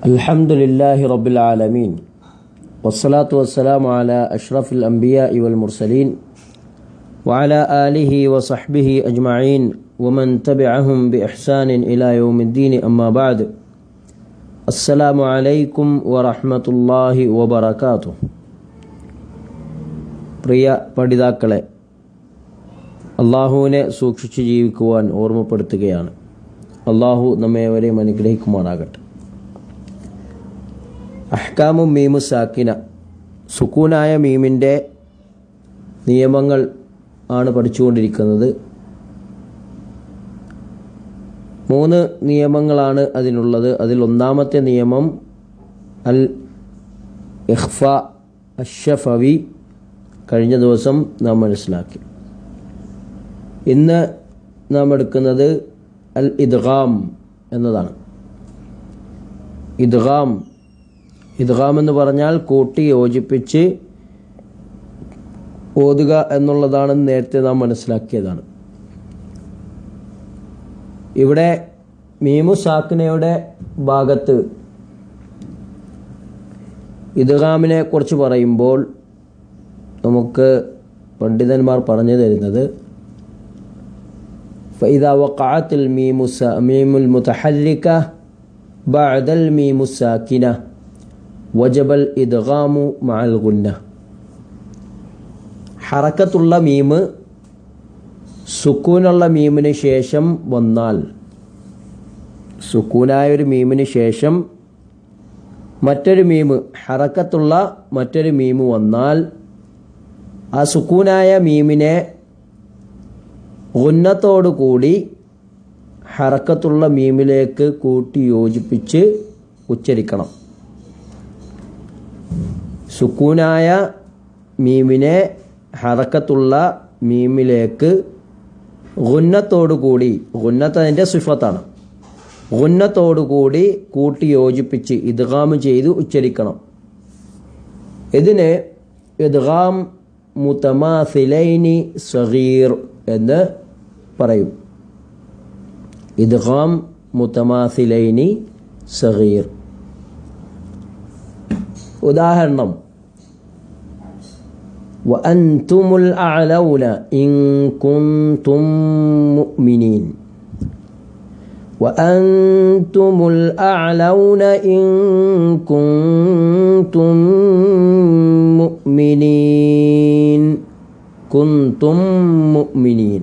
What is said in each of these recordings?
الحمد لله رب العالمين والصلاة والسلام على أشرف الأنبياء والمرسلين وعلى آله وصحبه أجمعين ومن تبعهم بإحسان إلى يوم الدين أما بعد السلام عليكم ورحمة الله وبركاته. പ്രിയ പഠിതാക്കളെ, അള്ളാഹുവിനെ സൂക്ഷിച്ച് ജീവിക്കുവാൻ ഓർമ്മപ്പെടുത്തുകയാണ്. അള്ളാഹു നമ്മേവരെയും അനുഗ്രഹിക്കുമാറാകട്ടെ. അഹ്കാമു മീമു സാക്കിന, സുക്കൂനായ മീമിൻ്റെ നിയമങ്ങൾ ആണ് പഠിച്ചുകൊണ്ടിരിക്കുന്നത്. 3 നിയമങ്ങളാണ് അതിനുള്ളത്. അതിൽ ഒന്നാമത്തെ നിയമം അൽ ഇഖ്ഫ അഷ്ശഫവി കഴിഞ്ഞ ദിവസം നാം മനസ്സിലാക്കി. ഇന്ന് നാം എടുക്കുന്നത് അൽ ഇദ്ഗാം എന്നതാണ്. ഇദ്ഗാം എന്ന് പറഞ്ഞാൽ കൂട്ടി യോജിപ്പിച്ച് ഓതുക എന്നുള്ളതാണെന്ന് നേരത്തെ നാം മനസ്സിലാക്കിയതാണ്. ഇവിടെ മീമു സാക്കിനയുടെ ഭാഗത്ത് ഇദ്ഗാമിനെ കുറിച്ച് പറയുമ്പോൾ നമുക്ക് പണ്ഡിതന്മാർ പറഞ്ഞു തരുന്നത് فإذا وقعت الميم المتحركة بعد الميم الساكنة وجب الإدغام مع الغنة. ഹറക്കത്തുള്ള മീമ് സുക്കൂനുള്ള മീമിന് ശേഷം വന്നാൽ, സുക്കൂനായൊരു മീമിന് ശേഷം മറ്റൊരു മീമ്, ഹറക്കത്തുള്ള മറ്റൊരു മീമ് വന്നാൽ ആ സുക്കൂനായ മീമിനെ ഗുന്നത്തോടു കൂടി ഹറക്കത്തുള്ള മീമിലേക്ക് കൂട്ടി യോജിപ്പിച്ച് ഉച്ചരിക്കണം. സുക്കൂനായ മീമിനെ ഹറക്കത്തുള്ള മീമിലേക്ക് ഗുന്നത്തോടു കൂടി, ഗുന്നത്ത് അതിൻ്റെ സിഫത്താണ്, ഗുന്നത്തോടു കൂടി കൂട്ടി യോജിപ്പിച്ച് ഇദ്ഗാം ചെയ്ത് ഉച്ചരിക്കണം. ഇതിന് ഇദ്ഗാം മുതമാസിലൈനി സഗീർ എന്ന് പറയും. ഇദ്ഗാം മുതമാസിലൈനി സഗീർ. ഉദാഹരണം, വഅൻതുമുൽ അഅലൗന ഇൻ കുൻതും മുഅ്മിനീൻ. വഅൻതുമുൽ അഅലൗന ഇൻ കുൻതും മുഅ്മിനീൻ. കുൻതും മുഅ്മിനീൻ.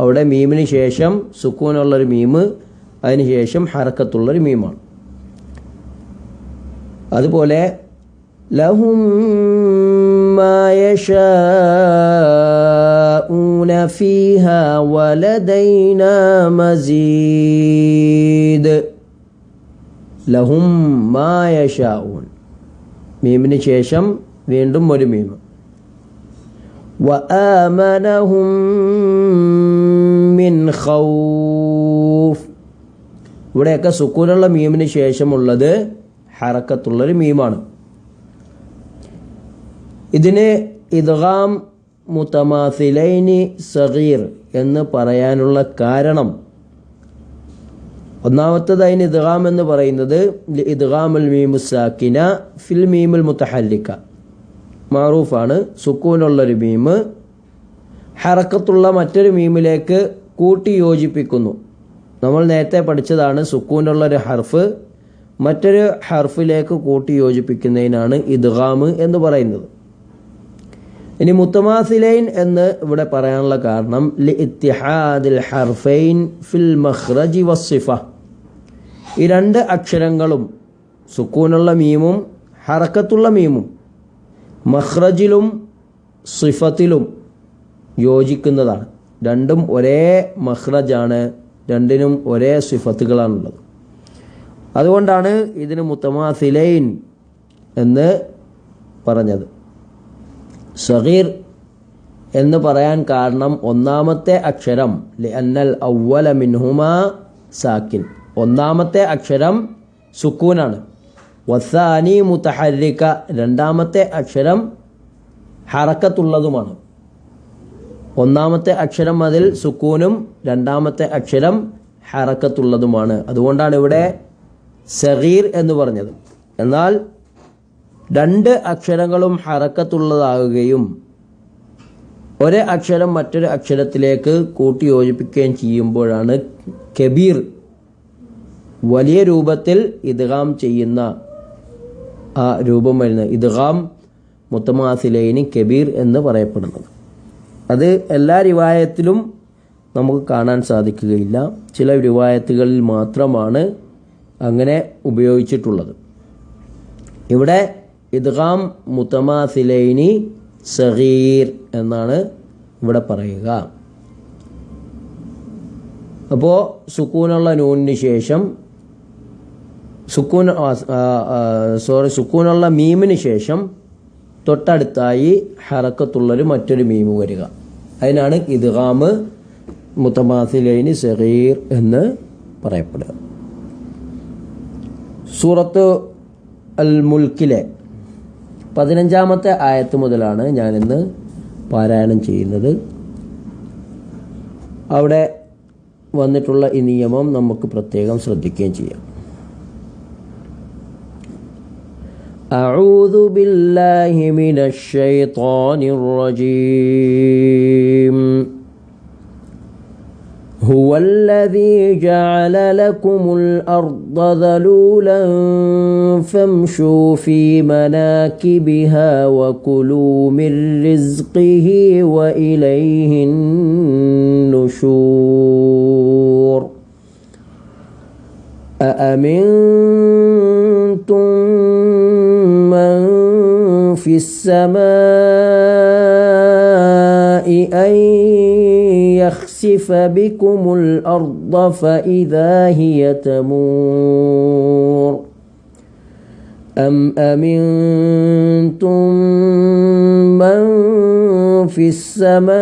അവിടെ മീമിന് ശേഷം സുക്കൂനുള്ളൊരു മീമ്, അതിന് ശേഷം ഹറക്കത്തുള്ളൊരു മീമാണ്. അതുപോലെ ലഹും മാ യശാഊന ഫീഹാ വലദൈനാ മസീദ്. ലഹും മാ യശാഊൻ, മീമിന് ശേഷം വീണ്ടും ഒരു മീമ്. വആമനഹും മിൻ ഖൗഫ്. ഇവിടെയൊക്കെ സുക്കൂനുള്ള മീമിന് ശേഷമുള്ളത് ഹറക്കത്തുള്ളൊരു മീമാണ്. ഇതിന് ഇദ്ഗാം മുതമാസിലൈനി സഗീർ എന്ന് പറയാനുള്ള കാരണം, ഒന്നാമത്തത് അതിന് ഇദ്ഗാം എന്ന് പറയുന്നത് ഇദ്ഗാമുൽ മീമു സാക്കിന ഫിൽ മീമുൽ മുതഹല്ലിക. മാറൂഫാണ്, സുക്കൂനുള്ളൊരു മീമ് ഹറക്കത്തുള്ള മറ്റൊരു മീമിലേക്ക് കൂട്ടി യോജിപ്പിക്കുന്നു. നമ്മൾ നേരത്തെ പഠിച്ചതാണ്, സുക്കൂനുള്ളൊരു ഹർഫ് മറ്റൊരു ഹർഫിലേക്ക് കൂട്ടി യോജിപ്പിക്കുന്നതിനാണ് ഇദ്ഗാം എന്ന് പറയുന്നത്. ഇനി മുതമാസിലൈൻ എന്ന് ഇവിടെ പറയാനുള്ള കാരണം ലിഇത്തിഹാദിൽ ഹർഫൈൻ ഫിൽ മഖ്റജി വസ്സിഫ. ഈ 2 അക്ഷരങ്ങളും, സുക്കൂനുള്ള മീമും ഹറക്കത്തുള്ള മീമും, മഖ്റജിലും സിഫത്തിലും യോജിക്കുന്നതാണ്. രണ്ടും ഒരേ മഖ്റജാണ്, രണ്ടിനും ഒരേ സിഫത്തുകളാണുള്ളത്. അതുകൊണ്ടാണ് ഇതിന് മുതമാസിലൈൻ എന്ന് പറഞ്ഞത്. സഗീർ എന്ന് പറയാൻ കാരണം ഒന്നാമത്തെ അക്ഷരം ലിഅന്നൽ അവ്വല മിൻഹുമാ സാക്കിൻ, ഒന്നാമത്തെ അക്ഷരം സുക്കൂനാണ്. വസാനി മുതഹർരിക, രണ്ടാമത്തെ അക്ഷരം ഹറക്കത്തുള്ളതുമാണ്. ഒന്നാമത്തെ അക്ഷരം അതിൽ സുക്കൂനും രണ്ടാമത്തെ അക്ഷരം ഹറക്കത്തുള്ളതുമാണ്. അതുകൊണ്ടാണ് ഇവിടെ സഗീർ എന്ന് പറഞ്ഞത്. എന്നാൽ 2 അക്ഷരങ്ങളും ഹറക്കത്തുള്ളതാകുകയും ഒരു അക്ഷരം മറ്റൊരു അക്ഷരത്തിലേക്ക് കൂട്ടി യോജിപ്പിക്കുകയും ചെയ്യുമ്പോഴാണ് കബീർ, വലിയ രൂപത്തിൽ ഇദ്ഗാം ചെയ്യുന്ന ആ രൂപം വരുന്നത്. ഇദ്ഗാം മുത്തമാസിലൈനി കബീർ എന്ന് പറയപ്പെടുന്നത്. അത് എല്ലാ റിവായത്തിലും നമുക്ക് കാണാൻ സാധിക്കുകയില്ല. ചില റിവായത്തുകളിൽ മാത്രമാണ് അങ്ങനെ ഉപയോഗിച്ചിട്ടുള്ളത്. ഇവിടെ ഇദ്ഗാം മുത്തമാസിലൈനി സഗീർ എന്നാണ് ഇവിടെ പറയുക. അപ്പോൾ സുക്കൂനുള്ള നൂനിന് ശേഷം സുക്കൂനുള്ള മീമിന് ശേഷം തൊട്ടടുത്തായി ഹറക്കത്തുള്ളൊരു മറ്റൊരു മീമ് വരിക. അതിനാണ് ഇദ്ഗാം മുത്തമാസിലൈനി സഗീർ എന്ന് പറയപ്പെടുക. സൂറത്ത് അൽ മുൽക്കിലെ 15-ാമത്തെ ആയത്ത് മുതലാണ് ഞാനിന്ന് പാരായണം ചെയ്യുന്നത്. അവിടെ വന്നിട്ടുള്ള ഈ നിയമം നമുക്ക് പ്രത്യേകം ശ്രദ്ധിക്കുകയും ചെയ്യാം. أعوذ بالله من الشيطان الرجيم هو الذي جعل لكم الأرض ذلولا فامشوا في مناكبها وكلوا من رزقه وإليه النشور أأمنتم من في السماء أن يخسف بكم الأرض فإذا هي تمور أم أمنتم من في السماء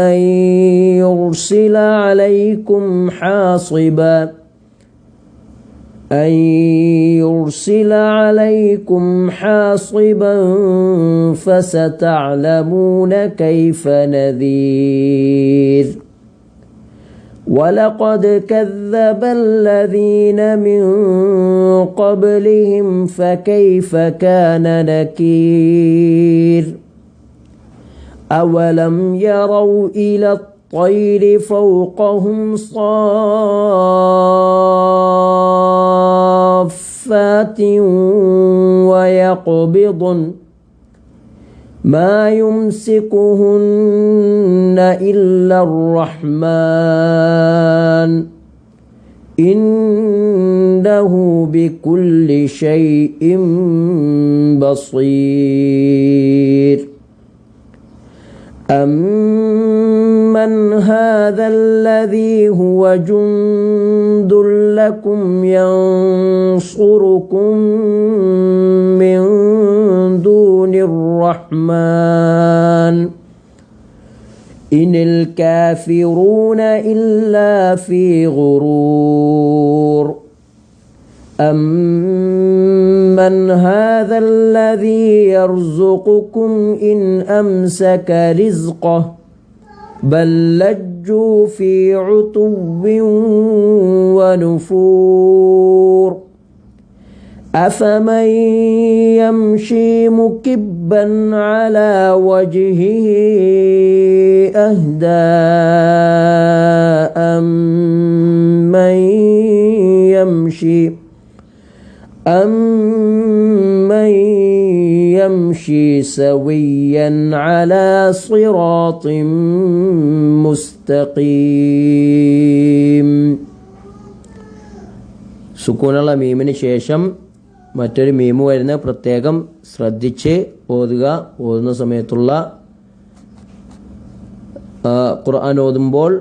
أن يرسل عليكم حاصبا فستعلمون كيف نذير ولقد كذب الذين من قبلهم فكيف كان نكير أولم يروا إلى الطير فوقهم صافات ويقبضن ما يمسكهن إلا الرحمن إنه بكل شيء بصير أمن هذا الذي هو جند لكم ينصركم من دون الرحمن إن الكافرون إلا في غرور أمن هذا الذي يرزقكم إن أمسك رزقه بل لجوا في عتو ونفور أفمن يمشي مكبا على وجهه أهدى أمن يمشي سويا على صراط مستقيم. സുക്കൂനുള്ള മീമിന് ശേഷം മറ്റൊരു മീമ് വരുന്ന പ്രത്യേകം ശ്രദ്ധിച്ച് ഓതുന്ന സമയത്തുള്ള ഖുർആൻ ഓതുമ്പോൾ